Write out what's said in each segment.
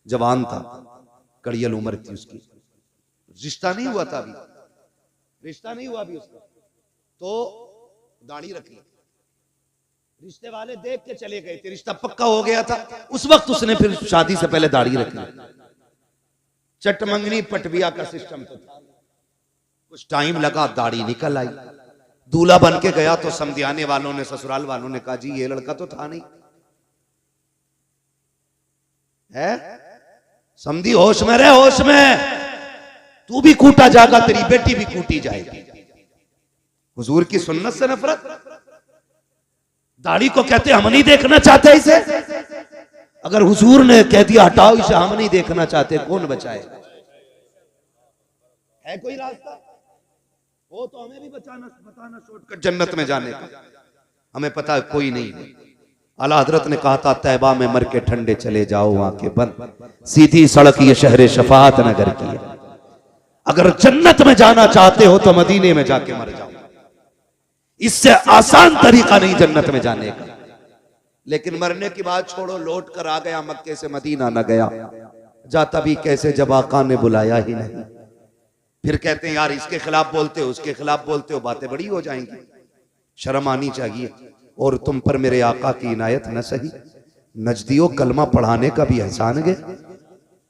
जवान था, कड़ियल उम्र थी उसकी, रिश्ता नहीं हुआ था अभी, रिश्ता नहीं हुआ अभी उसका, तो दाढ़ी रख ली। रिश्ते वाले देख के चले गए थे, रिश्ता पक्का हो गया था। उस वक्त उसने फिर शादी से पहले दाढ़ी रख ली। चटमंगनी पटविया का सिस्टम तो था। कुछ टाइम लगा, दाढ़ी निकल आई। दूल्हा बन के गया तो समझाने वालों ने, ससुराल वालों ने कहा जी ये लड़का तो था नहीं है, समझी होश में रहे, होश में, तू भी कूटा जाएगा, तेरी बेटी भी कूटी जाएगी। हुजूर की सुन्नत से नफरत। दाढ़ी को कहते हम नहीं देखना चाहते इसे। अगर हुजूर ने कह दिया हटाओ इसे, हम नहीं देखना चाहते, कौन बचाए? है कोई रास्ता? वो तो हमें भी बताना शॉर्टकट जन्नत में जाने का, हमें पता है कोई नहीं है। आला हजरत ने कहा था तैबा में मर के ठंडे चले जाओ, आंखें बंद, सीधी सड़क ये शहर शफात नगर की है। अगर जन्नत में जाना चाहते हो तो मदीने में जाके मर जाओ, इससे आसान तरीका नहीं जन्नत में जाने का। लेकिन मरने की बात छोड़ो, लौट कर आ गया मक्के से मदीना न गया, जाता भी कैसे जब आका ने बुलाया ही नहीं। फिर कहते हैं यार इसके खिलाफ बोलते हो, उसके खिलाफ बोलते हो, बातें बड़ी हो जाएंगी, शर्म आनी चाहिए। और तुम पर मेरे आका की इनायत न सही, नजदियों कलमा पढ़ाने का भी एहसान है।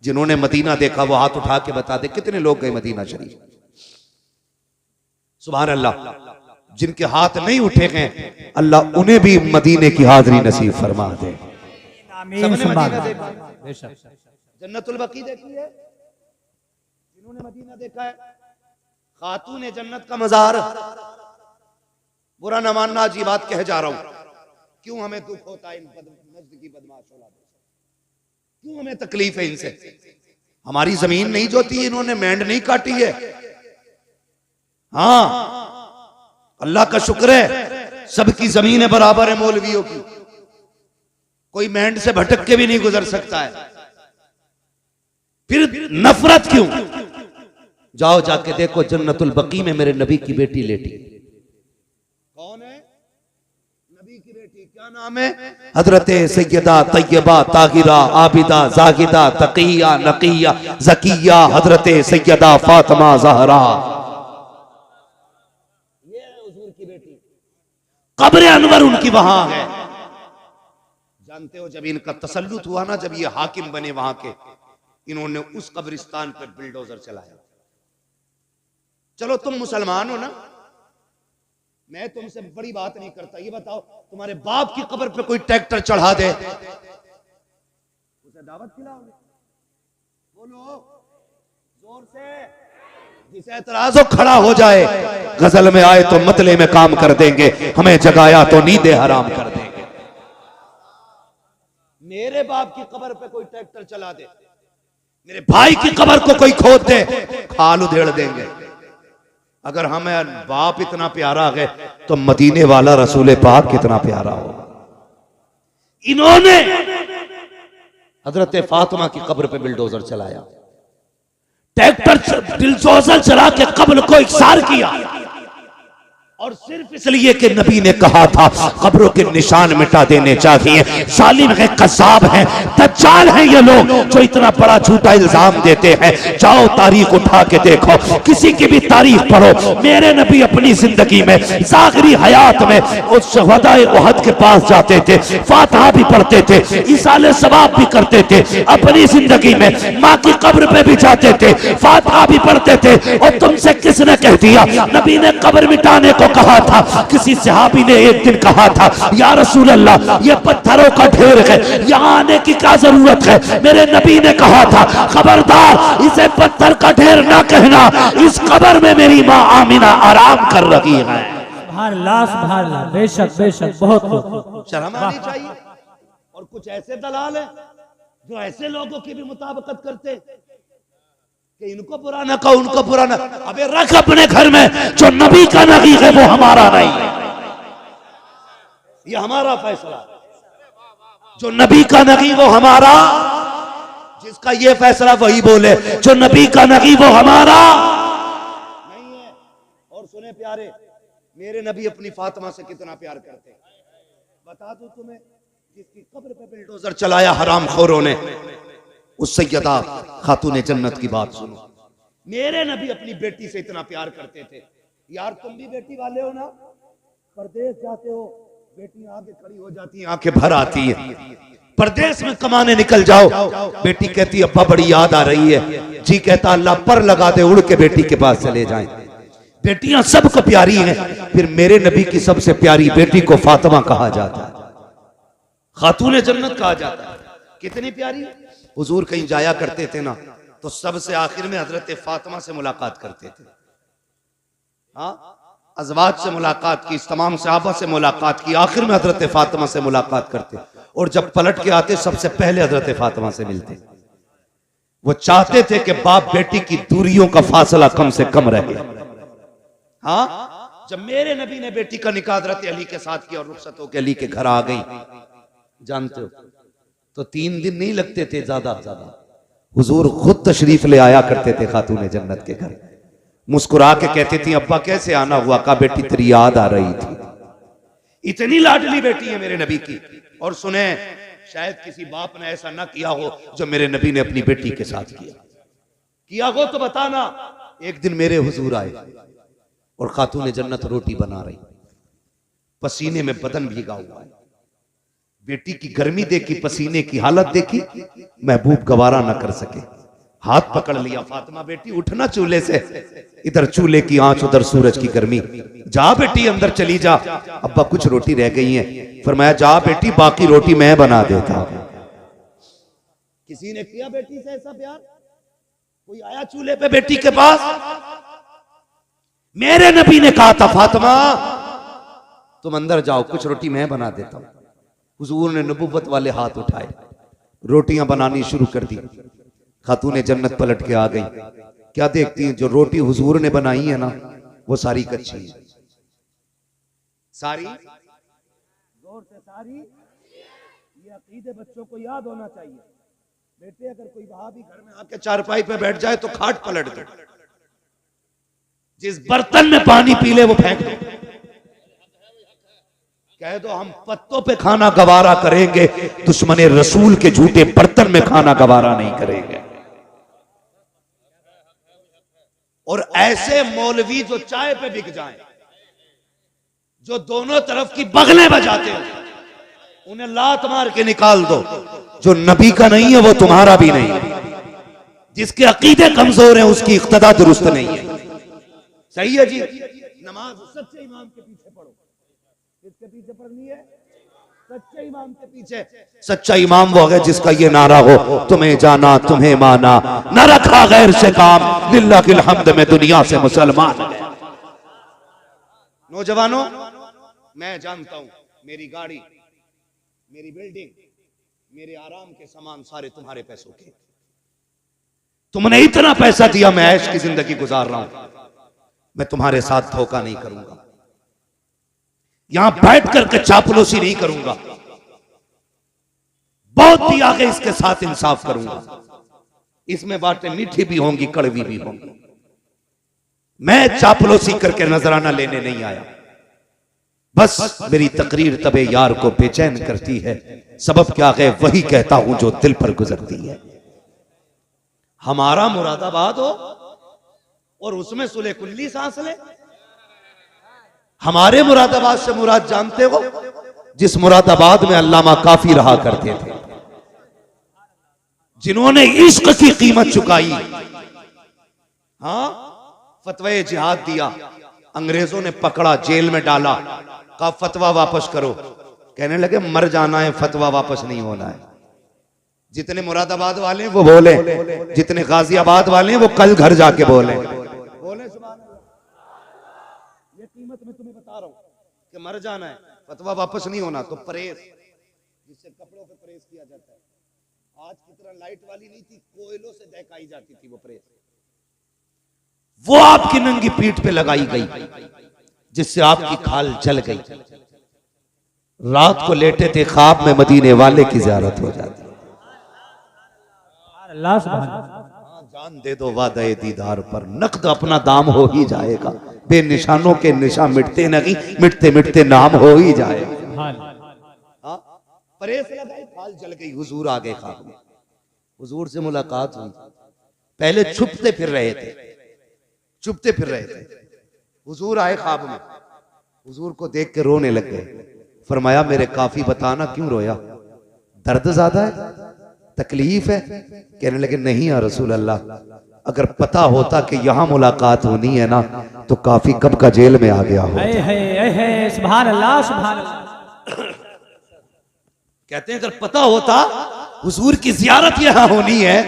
जिन्होंने मदीना देखा वो हाथ उठा के बता दे कितने लोग गए मदीना शरीफ। सुभान अल्लाह। जिनके हाथ नहीं उठे गए अल्लाह उन्हें भी मदीने की हाजिरी नसीब फरमा दे। सबने मदीना देखा, जन्नतुल बकी देखी है, जिन्होंने मदीना देखा है। खातून जन्नत का मज़ार, बुरा न मानना, जी बात कह जा रहा हूं। क्यों हमें दुख होता है इन नज़दीकी बदमाश औलादों से, क्यों हमें तकलीफ है इनसे? हमारी जमीन नहीं जोती, इन्होंने मैंड नहीं काटी है। हाँ अल्लाह का शुक्र है, सबकी जमीनें बराबर है मौलवियों की, कोई मैंड से भटक के भी नहीं गुजर सकता है। फिर नफरत क्यों? जाओ जाके देखो जन्नतुल बकी में मेरे नबी की बेटी लेटी। कौन है नबी की बेटी? क्या नाम है? हजरत सैयदा तैयबा ताहिरा आबिदा जाहिदा तकिया नकिया जकिया हजरत सैयदा फातिमा ज़हरा। ये है हुजूर की बेटी। कब्र अनवर उनकी वहां है। जानते हो जब इनका तसल्लुत हुआ ना, जब ये हाकिम बने वहां के, इन्होंने उस कब्रिस्तान पर बिल्डोजर चलाया। चलो तुम मुसलमान हो ना, मैं तुमसे बड़ी बात नहीं करता। ये बताओ तुम्हारे बाप की कब्र पे कोई ट्रैक्टर चढ़ा दे, उसे दावत खिलाओगे? बोलो जोर से। जिसे एतराज हो खड़ा हो जाए, गजल में आए तो मतले में काम कर देंगे, हमें जगाया तो नींदे हराम कर देंगे। मेरे बाप की कब्र पे कोई ट्रैक्टर चला दे, मेरे भाई की कब्र को कोई खोद दे, खाल उधेड़ देंगे। अगर हमें बाप इतना प्यारा है तो मदीने वाला रसूल पाक कितना प्यारा हो। इन्होंने हजरत फातिमा की कब्र पे बिल्डोजर चलाया, ट्रैक्टर बिल्डोजर चला के कब्र को इकसार किया, और सिर्फ इसलिए कि नबी ने कहा था कब्रों के निशान मिटा देने चाहिए। जालिम है, कसाब है, दज्जाल है ये लोग जो इतना बड़ा झूठा इल्जाम देते हैं। जाओ तारीख उठा के देखो, किसी की भी तारीख पढ़ो। मेरे नबी अपनी जिंदगी में ज़ाहिरी हयात में उस शहदाए उहद के पास जाते थे, फातिहा भी पढ़ते थे, इसाले सवाब भी करते थे। अपनी जिंदगी में माँ की कब्र पे भी जाते थे, फातिहा भी पढ़ते थे। और तुमसे किसने कह दिया? नबी ने कब्र मिटाने को कहा था। किसी सहाबी ने एक दिन कहा था या रसूल अल्लाह ये पत्थरों का ढेर है, यहाँ आने की क्या जरूरत है? मेरे नबी ने कहा था खबरदार इसे पत्थर का ढेर ना कहना, इस कब्र में मेरी माँ आमिना आराम कर रही है। सुभान अल्लाह, बेशक बेशक, बहुत शर्म आनी चाहिए। और कुछ ऐसे दलाल है जो ऐसे लोगों की भी मुताबिकत करते कि इनको बुरा ना कहो, उनको बुरा ना। अबे रख अपने घर में, जो नबी का नबी है वो हमारा नहीं है, ये हमारा फैसला। जो नबी का नबी वो हमारा, जिसका ये फैसला वही बोले जो नबी का नबी वो हमारा नहीं है। और सुने प्यारे, मेरे नबी अपनी फातिमा से कितना प्यार करते हैं। बता दूं तुम्हें, जिसकी कब्र पे बिल्डोजर चलाया हराम खोरों ने, उस सैयदा खातून जन्नत की बात सुनो। मेरे नबी अपनी बेटी से इतना प्यार करते थे। यार तुम भी बेटी वाले हो ना, परदेश जाते हो, बेटी आगे खड़ी हो जाती है, आंखें भर आती है। परदेश में कमाने निकल जाओ, बेटी कहती अब्बा बड़ी याद आ रही है, जी कहता अल्लाह पर लगा दे, उड़ के बेटी के पास चले जाएं। बेटियां सबको प्यारी हैं, फिर मेरे नबी की सबसे प्यारी बेटी को फातिमा कहा जाता है, खातून जन्नत कहा जाता है। कितनी प्यारी। हुजूर कहीं जाया करते थे ना, तो सबसे आखिर में हजरत फातिमा से मुलाकात करते थे। हाँ, अज़वाज से मुलाकात की, तमाम सहाबा से मुलाकात की, आखिर में हजरत फातिमा से मुलाकात करते, और जब पलट के आते सबसे पहले हजरत फातिमा से मिलते। वो चाहते थे कि बाप बेटी की दूरियों का फासला कम से कम रहे। हाँ, जब मेरे नबी ने बेटी का निकाह हजरत अली के साथ किया और रुखसत होकर अली के घर आ गई, जानते हो, तो 3 दिन नहीं लगते थे ज्यादा ज्यादा। हुजूर खुद तशरीफ ले आया करते थे खातून जन्नत के घर, मुस्कुरा के कहती थी अब्बा कैसे आना हुआ, का बेटी तेरी याद आ रही थी। इतनी लाडली बेटी है मेरे नबी की। और सुने, शायद किसी बाप ने ऐसा ना किया हो जो मेरे नबी ने अपनी बेटी के साथ किया हो तो बताना। एक दिन मेरे हुजूर आए और खातून जन्नत रोटी बना रही, पसीने में बदन भीगा हुआ है। बेटी की गर्मी देखी, पसीने की हालत देखी, महबूब गवारा ना कर सके, हाथ पकड़ लिया, फातिमा बेटी उठना चूल्हे से, इधर चूल्हे की आंच उधर सूरज की गर्मी, जा बेटी अंदर चली जा, अब्बा कुछ रोटी रह गई है। फरमाया जा बेटी बाकी रोटी मैं बना देता हूं। किसी ने किया बेटी से ऐसा प्यार? कोई आया चूल्हे पे बेटी के पास? मेरे नबी ने कहा था फातिमा तुम अंदर जाओ, कुछ रोटी मैं बना देता हूं। हुजूर ने नबुव्वत वाले हाथ उठाए, रोटियां बनानी शुरू कर दी। खातून जन्नत पलट के आ गई, क्या देखती हैं, जो रोटी हुजूर ने बनाई है ना वो सारी कच्ची है। सारी जोर से सारी, ये अकीदे बच्चों को याद होना चाहिए। बेटे अगर कोई वहाबी घर में आके चारपाई पे बैठ जाए तो खाट पलट दो, जिस बर्तन में पानी पी ले वो फेंक दो, कह दो हम पत्तों पे खाना गवारा करेंगे, दुश्मन रसूल के झूठे बर्तन में खाना गवारा नहीं करेंगे। और ऐसे मौलवी जो चाय पे बिक जाएं, जो दोनों तरफ की बगलें बजाते हो, उन्हें लात मार के निकाल दो। जो नबी का नहीं है वो तुम्हारा भी नहीं है, जिसके अकीदे कमजोर हैं उसकी इक्तदा दुरुस्त नहीं है। सही है जी। नमाज सच्चे इमाम के पीछे पढ़ो। किसके पीछे पढ़नी है? सच्चे इमाम के पीछे। सच्चा इमाम वो है जिसका ये नारा हो, तुम्हें जाना तुम्हें माना, न रखा गैर से काम, लिल्लाहिल हम्द में दुनिया से मुसलमान। नौजवानों, मैं जानता हूं मेरी गाड़ी, मेरी बिल्डिंग, मेरे आराम के सामान सारे तुम्हारे पैसों के। तुमने इतना पैसा दिया, मैं ऐश की जिंदगी गुजार रहा हूं, मैं तुम्हारे साथ धोखा नहीं करूंगा, यहां बैठ करके चापलूसी नहीं करूंगा, बहुत दिया के इसके साथ इंसाफ करूंगा। इसमें बातें मीठी भी होंगी, कड़वी भी होंगी। मैं चापलूसी करके नजराना लेने नहीं आया, बस मेरी तकरीर तबे यार को बेचैन करती है। सबब क्या है? वही कहता हूं जो दिल पर गुजरती है। हमारा मुरादाबाद हो और उसमें सुले कुल्ली सांस ले। हमारे मुरादाबाद से मुराद जानते हो? जिस मुरादाबाद में अल्लामा काफी रहा करते थे, जिन्होंने इश्क की कीमत चुकाई, हाँ, फतवे जिहाद दिया, अंग्रेजों ने पकड़ा, जेल में डाला, कहा फतवा वापस करो, कहने लगे मर जाना है, फतवा वापस नहीं होना है। जितने मुरादाबाद वाले हैं वो बोले, जितने गाजियाबाद वाले हैं वो कल घर जाके बोले। ये कीमत मैं तुम्हें बता रहा हूं कि मर जाना है, फतवा वापस नहीं होना। तो प्रेस, जिससे कपड़ों पे प्रेस किया जाता है, आज की तरह लाइट वाली नहीं थी, कोयलों से दहकाई जाती थी वो प्रेस, वो आपकी नंगी पीठ पे लगाई गई, जिससे आपकी खाल जल गई। रात को लेटे थे, ख्वाब में मदीने वाले की ज़ियारत हो जाती। जान दे दो वादे दीदार पर, नकद अपना दाम हो ही जाएगा। बेनिशानों के निशान मिटते नहीं, मिटते मिटते नाम हो ही जाएगा। प्रेस लगाई, खाल जल गई, हुजूर आ गए ख्वाब में। हुजूर से मुलाकात हुई, पहले छुपते फिर रहे थे, छुपते फिर रहे थे। हुजूर आए ख्वाब में, हुजूर को देख के रोने लग गए। फरमाया मेरे काफी बताना क्यों रोया, दर्द ज्यादा है, तकलीफ है? कहने लगे नहीं या रसूल अल्लाह, अगर पता होता कि यहाँ मुलाकात होनी है ना तो काफी कब का जेल में आ गया हो। सुभान अल्लाह सुभान अल्लाह। कहते हैं अगर पता होता हुजूर की जियारत यहाँ होनी है,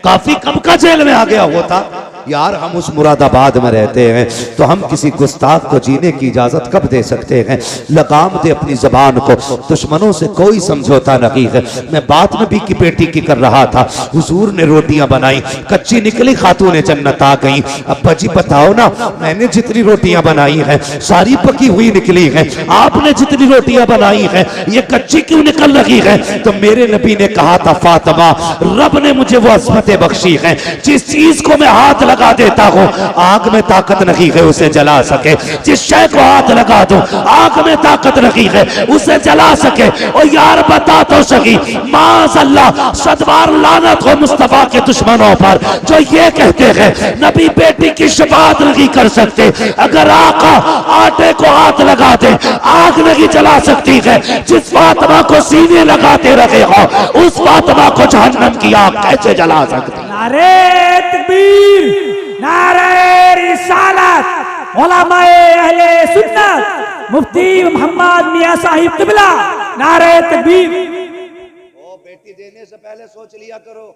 काफी कब का जेल में आ गया होता। यार हम उस मुरादाबाद में रहते हैं तो हम किसी गुस्ताख को जीने की इजाजत कब दे सकते हैं। लगाम दे अपनी जबान को, दुश्मनों से कोई समझौता नहीं है। मैं बात नबी की बेटी की कर रहा था, हुजूर ने रोटियां बनाई, कच्ची निकली, खातून जन्नत आ गई। अब्बा जी बताओ ना, मैंने जितनी रोटियां बनाई है सारी पकी हुई निकली है, आपने जितनी रोटियां बनाई है ये कच्ची क्यों निकल रही है? तो मेरे नबी ने कहा था फातिमा, रब ने मुझे वो अज़मतें बख्शी है, जिस चीज को मैं हाथ लगा देता हूं आग में ताकत नहीं है उसे जला सके। जिस शय को हाथ लगा दो आग में ताकत नहीं है उसे जला सके। और यार बता तो सही, माज़अल्लाह सदबार लानत हो मुस्तफा के दुश्मनों पर जो ये कहते हैं नबी बेटी की शफाअत नहीं कर सकते। अगर आका आटे को हाथ लगा दे आग नहीं जला सकती है, जिस फातिमा को सीने लगाते रहे हो उस फातिमा को जहन्नम की आग कैसे जला सकती? नारे तकबीर, नारे रिसालत, उलमाए अहले सुन्नत, मुफ्ती मोहम्मद मियां साहिब किबला, नारे तकबीर। ओ बेटी देने से पहले सोच लिया करो,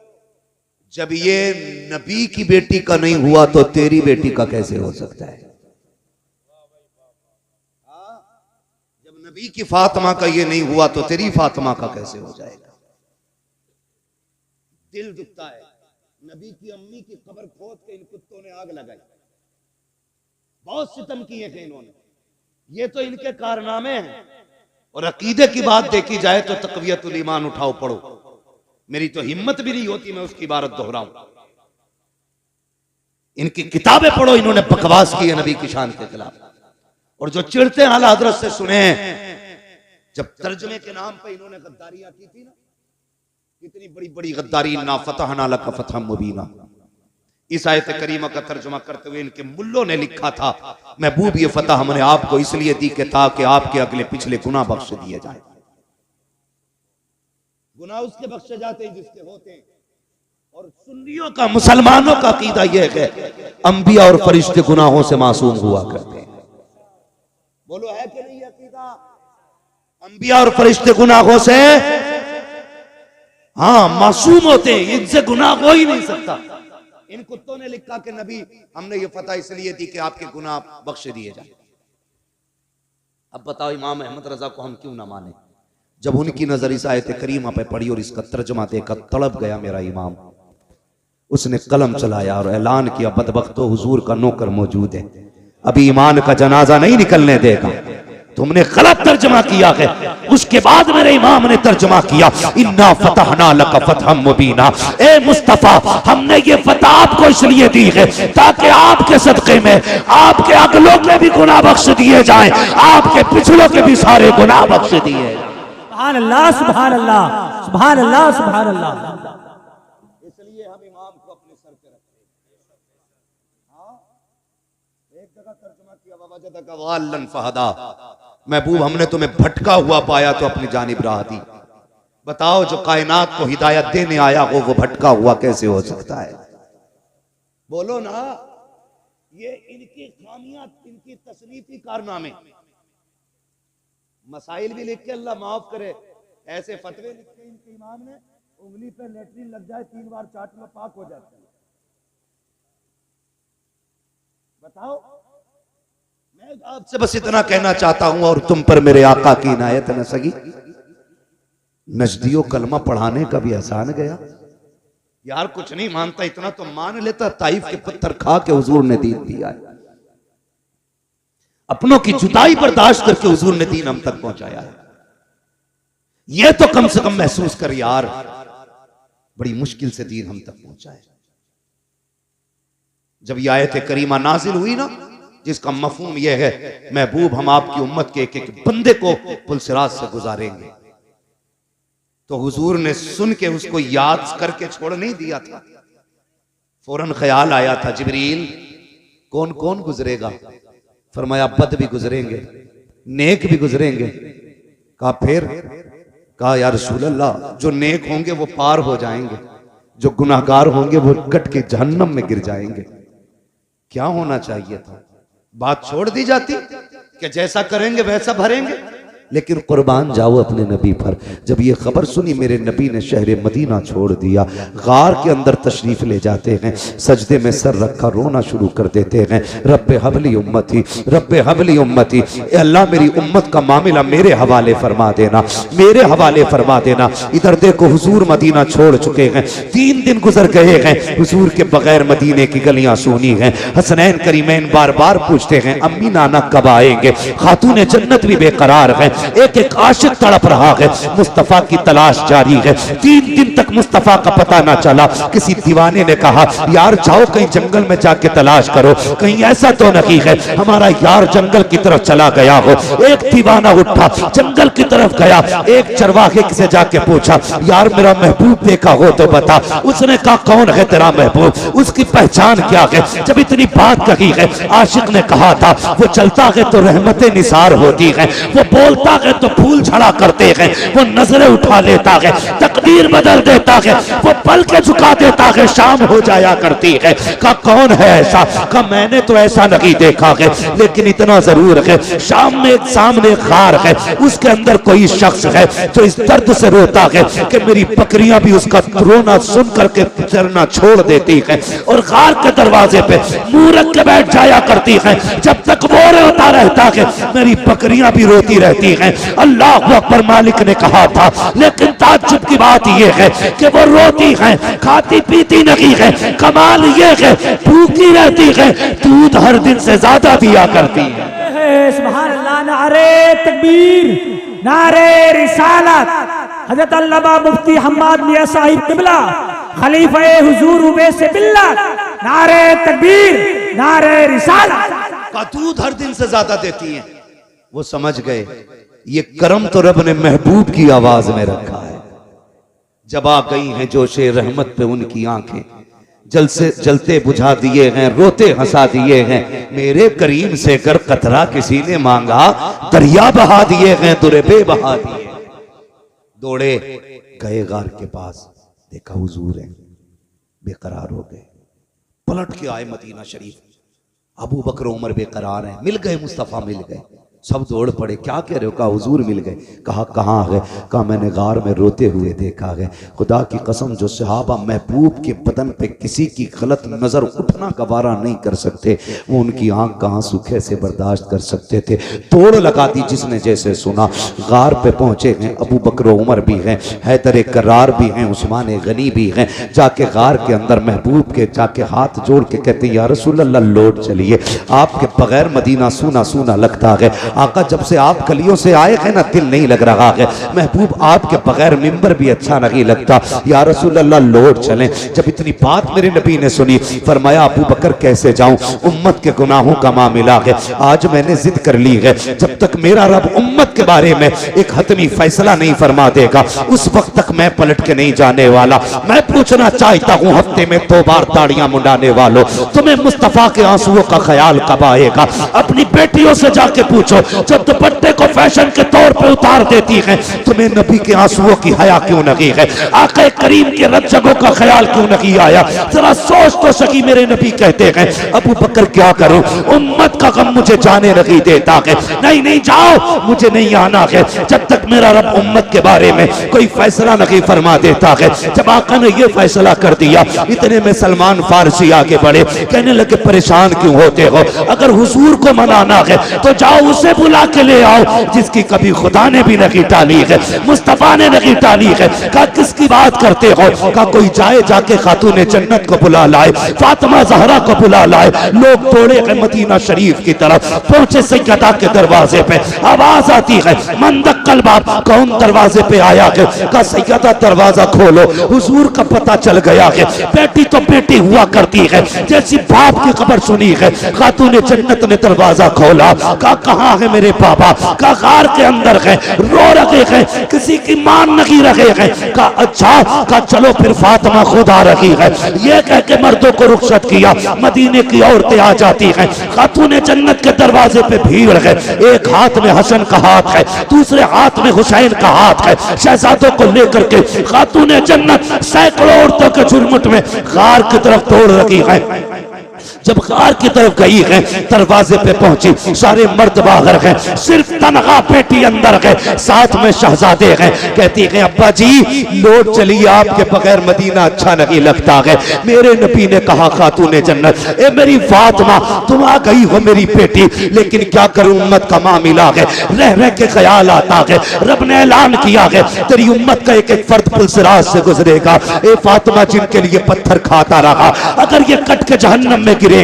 जब ये नबी की बेटी का नहीं हुआ तो तेरी बेटी का कैसे हो सकता है? जब नबी की फातिमा का ये नहीं हुआ तो तेरी फातिमा का कैसे हो जाएगा? दिल दुखता है। नबी की अम्मी की कब्र खोद के इन कुत्तों ने आग लगाई, बहुत सितम किए थे इन्होंने। ये तो इनके कारनामे हैं। और अकीदे की बात देखी जाए तो तक़वियतुल ईमान उठाओ पढ़ो, मेरी तो हिम्मत भी नहीं होती मैं उसकी इबारत दोहराऊं। इनकी किताबें पढ़ो, इन्होंने बकवास की है नबी की शान के खिलाफ। और जो चिढ़ते हैं आला हज़रत से सुने, जब तर्जुमे के नाम पे इन्होंने गद्दारियां की थी ना, कितनी बड़ी बड़ी गद्दारी, ना फतहना लका फतहम मुबीना। इस आयत करीमा का तर्जुमा करते हुए इनके मुल्लों ने लिखा था, महबूब ये फतह हमने आपको इसलिए दी कि ताकि आपके अगले पिछले गुनाह बख्श दिए जाए। गुनाह उसके बख्शे जाते हैं जिसके होते हैं। और सुन्नियों का, मुसलमानों का अकीदा यह है अंबिया और फरिश्ते गुनाहों से मासूम हुआ करते हैं। बोलो है कि नहीं अकीदा? अंबिया और फरिश्ते गुनाहों से हाँ मासूम होते हैं, इनसे गुनाह हो ही नहीं सकता। इन कुत्तों ने लिखा कि नबी हमने ये फतह इसलिए दी कि आपके गुनाह बख्श दिए जाए। अब बताओ इमाम अहमद रजा को हम क्यों ना माने? जब उनकी नजर इस आयत करीमा पे पड़ी और इसका तर्जुमा देखकर तड़प गया मेरा इमाम। उसने कलम चलाया और ऐलान किया, बदबख्तो हुजूर का नौकर मौजूद है, अभी ईमान का जनाजा नहीं निकलने देगा। तुमने गलत तर्जुमा किया है। उसके बाद मेरे इमाम ने तर्जुमा किया, इन्ना फतहना लका फतहम मुबीना। ए मुस्तफा, हमने ये फतह आपको इसलिए दी है ताकि आपके सदक़े में आपके अगलों के भी गुनाह बख्श दिए जाएं, आपके पिछलों के भी सारे गुनाह बख्श दिए जाएं। सुभान अल्लाह सुभान अल्लाह सुभान अल्लाह सुभान अल्लाह। इसलिए हम इमाम को अपने सर पे रखते हैं। एक जगह तर्जुमा किया, ववजदका वाल्लन फहदा, महबूब हमने तुम्हें भटका हुआ पाया तो अपनी जानिब राह दी। बताओ जो कायनात को हिदायत देने आया हो वो भटका हुआ कैसे हो सकता है? बोलो ना। ये इनकी खामियां, इनकी तसनीफी कारनामे। मसाइल भी लिख के अल्लाह माफ करे, ऐसे फतवे लिखे इनके इमाम ने, उंगली पे लेटरिन लग जाए 3 बार चाट लो पाक हो जाता है। बताओ। मैं आपसे बस इतना कहना चाहता हूं और तुम पर मेरे आका की इनायत न सगी, नजदियो कलमा पढ़ाने का भी आसान गया। यार कुछ नहीं मानता इतना तो मान लेता, ताइफ के पत्थर खा के हुजूर ने दीन दिया है। अपनों की जुदाई बर्दाश्त करके हुजूर ने दीन हम तक पहुंचाया है। यह तो कम से कम महसूस कर यार, बड़ी मुश्किल से दीन हम तक पहुंचा है। जब यह आयत करीमा नाजिल हुई ना, जिसका मफहूम यह है महबूब हम आपकी उम्मत के एक एक बंदे को पुलसिरात से गुजारेंगे, तो हुजूर ने सुन के उसको याद करके छोड़ नहीं दिया था। फौरन ख्याल आया था, जिब्रील कौन कौन गुजरेगा? फरमाया बद भी गुजरेंगे, नेक भी गुजरेंगे। कहा फिर? कहा या रसूल अल्लाह, जो नेक होंगे वो पार हो जाएंगे, जो गुनाहगार होंगे वो कट के जहन्नम में गिर जाएंगे। क्या होना चाहिए था? बात छोड़ दी जाती कि जैसा करेंगे वैसा भरेंगे, लेकिन कुर्बान जाओ अपने नबी पर। जब ये खबर सुनी, मेरे नबी ने शहर मदीना छोड़ दिया, गार के अंदर तशरीफ ले जाते हैं, सजदे में सर रखा रोना शुरू कर देते हैं। रब्बे हबली उम्मती, रब्बे हबली उम्मती, अल्लाह मेरी उम्मत का मामला मेरे हवाले फरमा देना, मेरे हवाले फरमा देना। इधर देखो हुजूर मदीना छोड़ चुके हैं, 3 दिन गुजर गए हैं, हुजूर के बगैर मदीने की गलियां सूनी हैं। हसनैन करीमैन बार बार पूछते हैं अम्मी नाना कब आएंगे? खातून जन्नत भी बेकरार है, एक एक आशिक तड़प रहा है, मुस्तफा की तलाश जारी है। 3 दिन तक मुस्तफा का पता ना चला। किसी दीवाने ने कहा यार जाओ कहीं जंगल में जाके तलाश करो, कहीं ऐसा तो नहीं है हमारा यार जंगल की तरफ चला गया हो। एक दीवाना उठा, जंगल की तरफ गया, एक चरवाहे से जाके पूछा यार मेरा महबूब देखा हो तो बता। उसने कहा कौन है तेरा महबूब, उसकी पहचान क्या है? जब इतनी बात कही है, आशिक ने कहा था वो चलता है तो रहमतें निसार होती है, वो बोलता है तो फूल झड़ा करते हैं, वो नजरें उठा लेता है, तकदीर बदल देता है, वो पल के झुका देता है, शाम हो जाया करती है। का कौन है ऐसा? का मैंने तो ऐसा नहीं देखा है, लेकिन इतना जरूर है शाम में सामने खार है, उसके अंदर कोई शख्स है जो इस दर्द से रोता है कि मेरी बकरियां भी उसका रोना सुन करके चरना छोड़ देती है, और खार के दरवाजे पे मुंह रख के बैठ जाया करती है। जब तक वो रोता रहता है, मेरी बकरियां भी रोती रहती हैं। अल्लाह अकबर मालिक ने कहा था, लेकिन ताज्जुब की बात यह है कि वो रोती हैं, खाती पीती नहीं है। कमाल ये है भूखी रहती है, दूध हर दिन से ज्यादा दिया करती है। सुभान अल्लाह, नारे तकबीर, नारे रिसालत। हजरत अल्लामा मुफ्ती हम्माद मियां साहिब किबला खलीफा हुजूर उवैस बिल्ला, नारे तकबीर, नारे रिसालत। का दूध हर दिन से ज्यादा देती हैं। वो समझ गए ये करम तो रब ने महबूब की आवाज में रखा है। जब आ गई हैं जोशे रहमत पे उनकी आंखें, जल से जलते बुझा दिए हैं, रोते हंसा दिए हैं। मेरे करीम से कर कतरा किसी ने मांगा, दरिया बहा दिए हैं, दुरबे बहा दिए। दौड़े गए गार के पास, देखा हुजूर है, बेकरार हो गए। पलट के आए मदीना शरीफ, अबू बकर उमर बेकरार हैं, मिल गए मुस्तफा, मिल गए। सब दौड़ पड़े, क्या कह रहे हो? कहा हुजूर मिल गए। कहा कहाँ है? कहा मैंने गार में रोते हुए देखा है। खुदा की कसम जो सहाबा महबूब के बदन पे किसी की गलत नजर उठना गवारा नहीं कर सकते, वो उनकी आंख का आंसू कैसे बर्दाश्त कर सकते थे? तोड़ लगा दी जिसने जैसे सुना। गार पे पहुंचे हैं, अबू बकर उमर भी हैं, हैदर करार भी हैं, उस्मान गनी भी हैं। जाके गार के अंदर महबूब के जाके हाथ जोड़ के कहते या रसूल अल्लाह लौट चलिए, आपके बगैर मदीना सूना सूना लगता है। आका जब से आप गलियों से आए हैं ना, दिल नहीं लग रहा है। महबूब आपके बगैर मिंबर भी अच्छा नहीं लगता, या रसूल अल्लाह लौट चलें। जब इतनी बात मेरे नबी ने सुनी, फरमाया अबू बकर कैसे जाऊं, उम्मत के गुनाहों का मामला है। आज मैंने जिद कर ली है, जब तक मेरा रब उम्मत के बारे में एक हतमी फैसला नहीं फरमा देगा, उस वक्त तक मैं पलट के नहीं जाने वाला। मैं पूछना चाहता हूं हफ्ते में 2 बार दाढ़ियां मुंडाने वालों, तुम्हें मुस्तफा के आंसुओं का ख्याल कब आएगा? अपनी बेटियों से जाके पूछो, जब दुपट्टे को फैशन के तौर पे उतार देती हैं, तुम्हें नबी के आंसुओं की हया क्यों नहीं है? आका करीम के रज्जगों का ख्याल क्यों नहीं आया? जरा सोच तो सकी। मेरे नबी कहते हैं अबू बकर क्या करूं, उम्मत का गम मुझे जाने नहीं देता है। नहीं नहीं जाओ, मुझे नहीं आना है जब तक मेरा रब उम्मत के बारे में कोई फैसला नहीं फरमा देता है। जब आका ने यह फैसला कर दिया, इतने में सलमान फारसी आगे बढ़े, कहने लगे परेशान क्यों होते हो? अगर हुजूर को मनाना है तो जाओ उसे बुला के ले आओ जिसकी कभी खुदा ने भी नहीं टाली है, मुस्तफा ने नहीं टाली है। कहा किसकी बात करते हो? कहा कोई जाए जाके खातून जन्नत को बुला लाए, फातिमा जहरा को बुला लाए। लोग दौड़े गए मदीना शरीफ की तरफ, पहुंचे सैयदा के दरवाजे पे, आवाज आती है मंदक्कल बाप, कौन दरवाजे पे आया है? कहा सैयदा दरवाजा खोलो। हुजूर का पता चल गया है, बेटी तो बेटी हुआ करती है, जैसी बाप की खबर सुनी है। खातून जन्नत ने दरवाजा खोला, कहा कहाँ है मेरे बाबा का गार के अंदर है, रो रहे हैं, किसी की मान नहीं रहे हैं। का अच्छा का चलो फिर फातिमा खुद आ रही है। ये कह के मर्दों को रुखसत किया, मदीने की औरतें आ जाती हैं। खातूने जन्नत के दरवाजे पे भीड़ है, एक हाथ में हसन का हाथ है, दूसरे हाथ में हुसैन का हाथ है। शहजादों को लेकर के खातूने जन्नत सैकड़ों औरतों के झुरमुट में गार की तरफ दौड़ रही है। जब गार की तरफ गई है, दरवाजे पे पहुंची, सारे मर्द बाहर हैं, सिर्फ तनहा बेटी अंदर है, साथ में शहजादे हैं। कहती है अब्बा जी लौट चलिए, आपके बगैर मदीना अच्छा नहीं लगता है। मेरे नबी ने कहा खातूने जन्नत, ए मेरी फातिमा तुम आ गई हो मेरी बेटी, लेकिन क्या करूं उम्मत का मामला है, रह रह के ख्याल आता है। रब ने ऐलान किया है तेरी उम्मत का एक एक फर्द पुलसिराज से गुजरेगा। ए फातिमा जिनके लिए पत्थर खाता रहा, अगर ये कट के जहन्नम में गिरेंगे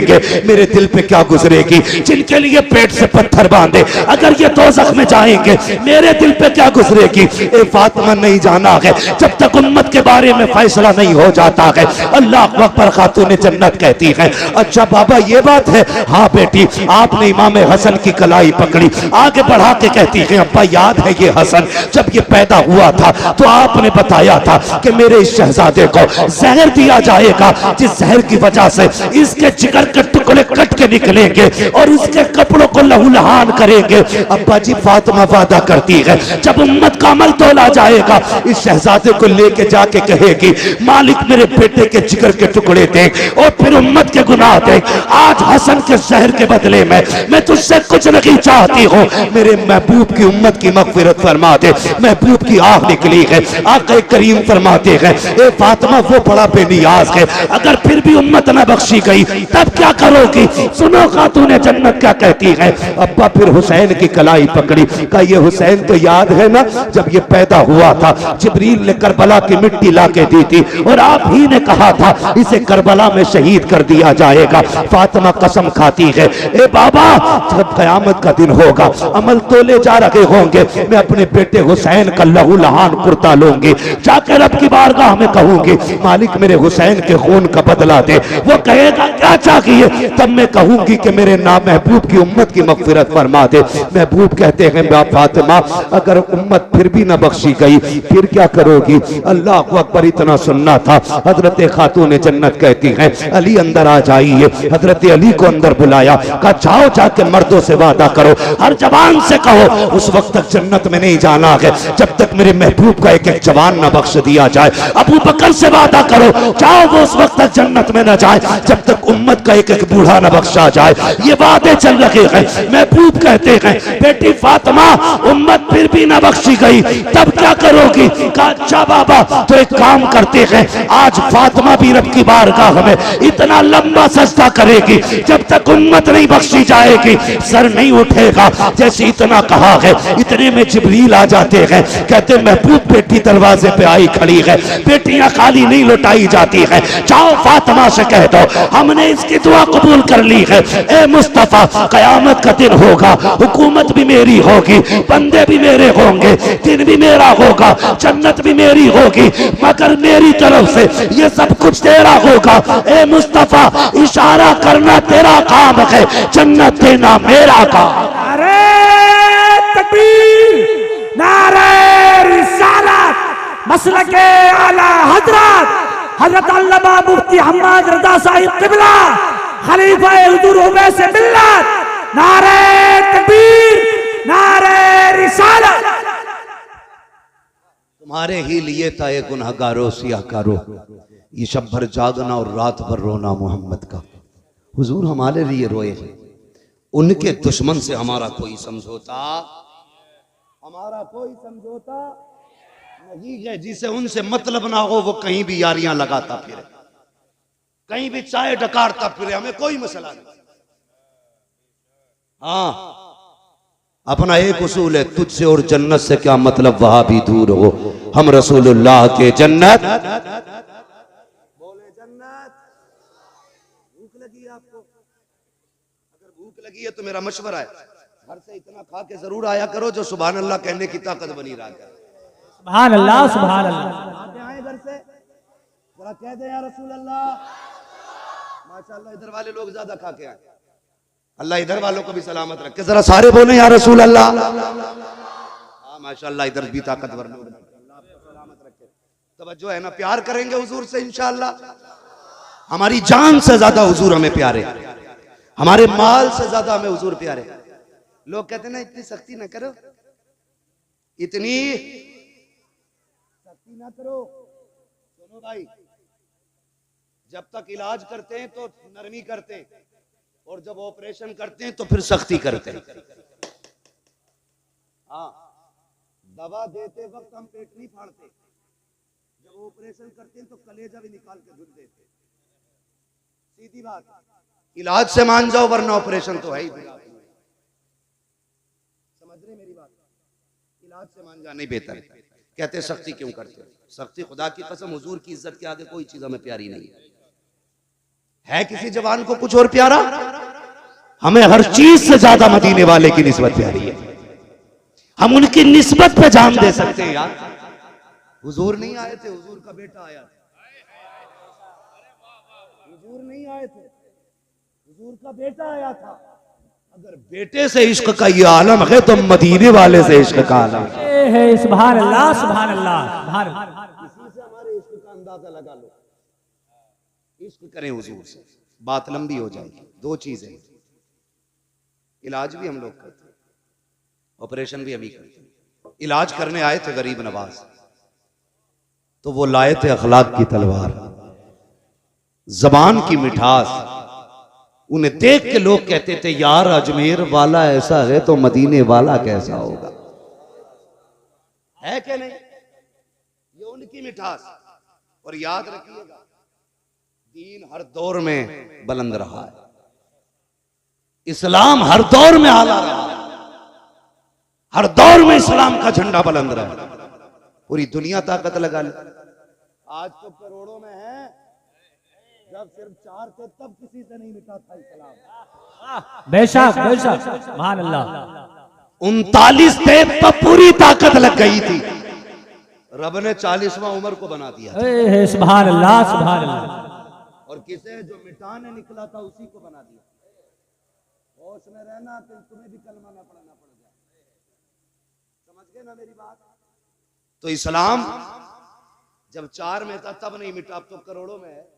मेरे दिल पे क्या गुजरेगी। जिनके लिए पेट से पत्थर बांधे, अगर ये दोज़ख में जाएंगे मेरे दिल पे क्या गुजरेगी। ए फातिमा नहीं जाना है जब तक उम्मत के बारे में फैसला नहीं हो जाता है। अल्लाह अकबर। खातूने जन्नत कहती है अच्छा बाबा ये बात है। हाँ बेटी, आपने इमाम हसन की कलाई पकड़ी, आगे बढ़ा के कहती है अब्बा याद है ये हसन जब ये पैदा हुआ था तो आपने बताया था कि मेरे इस शहजादे को जहर दिया जाएगा, जिस जहर की वजह से इसके जिगर के टुकड़े कट के निकलेंगे और उसके कपड़ों को लहूलहान करेंगे। अब्बा जी फातिमा वादा करती है जब उम्मत का अमल तोला जाएगा इस शहजादे को लेके जाके कहेगी मालिक मेरे बेटे के जिगर के टुकड़े दे और फिर उम्मत के गुनाह दे। आज हसन के जहर के बदले में मैं तुझसे कुछ नहीं चाहती हूँ, मेरे महबूब की उम्मत की मगफिरत फरमा दे। महबूब की आह निकली है, आक़ा करीम फरमाते हैं ए फातिमा वो बड़ा बेनियाज है, अगर फिर भी उम्मत न बख्शी गई तब क्या करोगी। सुनो खातूने जन्नत क्या कहती है। अब्बा फिर हुसैन की कलाई पकड़ी, का ये हुसैन तो याद है ना जब ये पैदा हुआ था जिब्रील ने करबला की मिट्टी ला के दी थी और आप ही ने कहा था इसे करबला में शहीद कर दिया जाएगा। फातिमा कसम खाती है ए बाबा जब कयामत का दिन होगा अमल तोले जा रहे होंगे, मैं अपने बेटे हुसैन का लहू लहान कुर्ता लूंगी, जाकर रब की बारगाह में कहूंगी मालिक मेरे हुसैन के खून का बदला दे। वो कहेगा क्या चाहिए, तब मैं कहूंगी कि मेरे नाम महबूब की उम्मत की मगफिरत फरमा दे। महबूब कहते हैं फातिमा अगर उम्मत फिर भी न बख्शी गई फिर क्या करोगी। अल्लाह अकबर। इतना सुनना था। हजरत खातून जन्नत कहती हैं अली अंदर आ जाइए। हजरत अली को अंदर बुलाया, कहा जाओ जाके मर्दों से वादा करो, हर जवान से कहो उस वक्त तक जन्नत में नहीं जाना है जब तक मेरे महबूब का एक एक जवान न बख्श दिया जाए। अबू बकर से वादा करो जाओ वो उस वक्त तक जन्नत में न जाए जब तक उम्मत का एक एक बूढ़ा न बख्शा जाए। ये वादे चल रहे हैं। महबूब कहते हैं बेटी फातिमा उम्मत फिर भी न बख्शी गई तब क्या करोगी। कहा अच्छा बाबा तो एक काम करते हैं आज फातिमा भी रब की बारगाह में इतना लंबा सजदा करेगी जब तक उम्मत नहीं बख्शी जाएगी सर नहीं उठेगा। जैसे इतना कहा है इतने में जिब्रील आ जाते हैं, कहते महबूब बेटी दरवाजे पे आई खड़ी है, बेटियां खाली नहीं लौटाई जाती है, जाओ फातिमा से कह दो हमने इसकी दुआ कबूल कर ली है। ए मुस्तफा कयामत का दिन होगा, हुकूमत भी मेरी होगी, बंदे भी मेरे होंगे, दिन भी मेरा होगा, जन्नत भी मेरी होगी, मगर मेरी तरफ से ये सब कुछ तेरा होगा। ए मुस्तफा इशारा करना तेरा काम है, जन्नत देना मेरा काम। नारे तकबीर, नारे रिसालत, मसलके आला हजरत हजरत अल्लामा मुफ्ती हम्माद रजा साहिब क़िबला खलीफा हुजूर उवैस मिल्लत, नारे तकबीर, नारे रिसालत। तुम्हारे ही लिए था ये गुनहगारो सियाकारो, ये शब भर जागना और रात भर रोना मोहम्मद का। हुजूर हमारे लिए रोए हैं, उनके दुश्मन से हमारा कोई समझौता नहीं है। जिसे उनसे मतलब ना हो वो कहीं भी यारियां लगाता फिरे, कहीं भी चाय डकारता फिरे, हमें कोई मसला नहीं। हाँ अपना एक उसूल है, तुझसे और जन्नत से क्या मतलब वहां भी दूर हो, हम रसूलुल्लाह के जन्नत। बोले जन्नत। भूख लगी है आपको? अगर भूख लगी है तो मेरा मशवरा है घर से इतना खा के जरूर आया करो जो सुभान अल्लाह कहने की ताकत बनी रहा करे। सुभान अल्लाह, सुभान अल्लाह। आए घर से जरा कह दे या रसूल अल्लाह। माशाल्लाह इधर वाले लोग ज्यादा खा के आए। अल्लाह इधर वालों को भी सलामत रखे, जरा सारे बोले या रसूल अल्लाह। हाँ माशाअल्लाह, इधर भी ताकतवर लोग, अल्लाह आपको सलामत रखे। तवज्जो है ना, प्यार करेंगे हुजूर से इंशाअल्लाह। हमारी जान से ज्यादा हुजूर हमें प्यारे, हमारे माल से ज्यादा हमें हुजूर प्यारे। लोग कहते हैं ना इतनी सख्ती ना करो, इतनी सख्ती ना करो। सुनो भाई, जब तक इलाज करते हैं तो नरमी करते हैं, और जब ऑपरेशन करते हैं तो फिर सख्ती करते हैं। हाँ, दवा देते वक्त हम पेट नहीं फाड़ते, जब ऑपरेशन करते हैं तो कलेजा भी निकाल के धुल देते। सीधी बात, इलाज से मान जाओ वरना ऑपरेशन तो है ही। समझ रहे मेरी बात? इलाज से मान जाना ही बेहतर है। कहते सख्ती क्यों करते हो? सख्ती, खुदा की कसम हुजूर की इज्जत के आगे कोई चीज हमें प्यारी नहीं है। किसी जवान को कुछ और प्यारा? हमें हर चीज से ज्यादा मदीने वाले की निस्बत प्यारी है। हम उनकी निस्बत पे जान दे सकते हैं यार। हुजूर नहीं आए थे, हुजूर का बेटा आया था। हुजूर नहीं आए थे, हुजूर का बेटा आया था। अगर बेटे से इश्क का ये आलम है तो मदीने वाले से इश्क का आलम है। सुभान अल्लाह, सुभान अल्लाह, सुभान अल्लाह। किसी से हमारे इश्क का अंदाजा लगा लो। इश्क करें हुजूर से, बात लंबी हो जाएगी। दो चीजें, इलाज भी हम लोग करते हैं, ऑपरेशन भी हम ही करते हैं। इलाज करने आए थे गरीब नवाज, तो वो लाए थे अखलाक की तलवार, जबान की मिठास। उन्हें देख के लोग कहते थे यार अजमेर वाला ऐसा है तो मदीने वाला कैसा होगा। है क्या नहीं? ये उनकी मिठास। और याद रखिएगा, दीन हर दौर में बुलंद रहा है, इस्लाम हर दौर में आला रहा है, हर दौर में इस्लाम का झंडा बुलंद रहा है। पूरी दुनिया ताकत लगा ले। आज तो करोड़ों में है, जब सिर्फ 4 थे तब किसी से नहीं मिटा था इस्लाम। बेशक बेशक, सुभान अल्लाह। 39 थे तब पूरी ताकत लग गई थी। रब ने 40वां उमर को बना दिया। सुभान अल्लाह, सुभान अल्लाह। और किसे जो मिटाने निकला था उसी को बना दिया। होश में रहना, तो तुम्हें भी कलमा ना पढ़ना पड़ जाए। समझ गए ना मेरी बात? तो इस्लाम जब 4 में था तब नहीं मिटा, अब तो करोड़ों में है।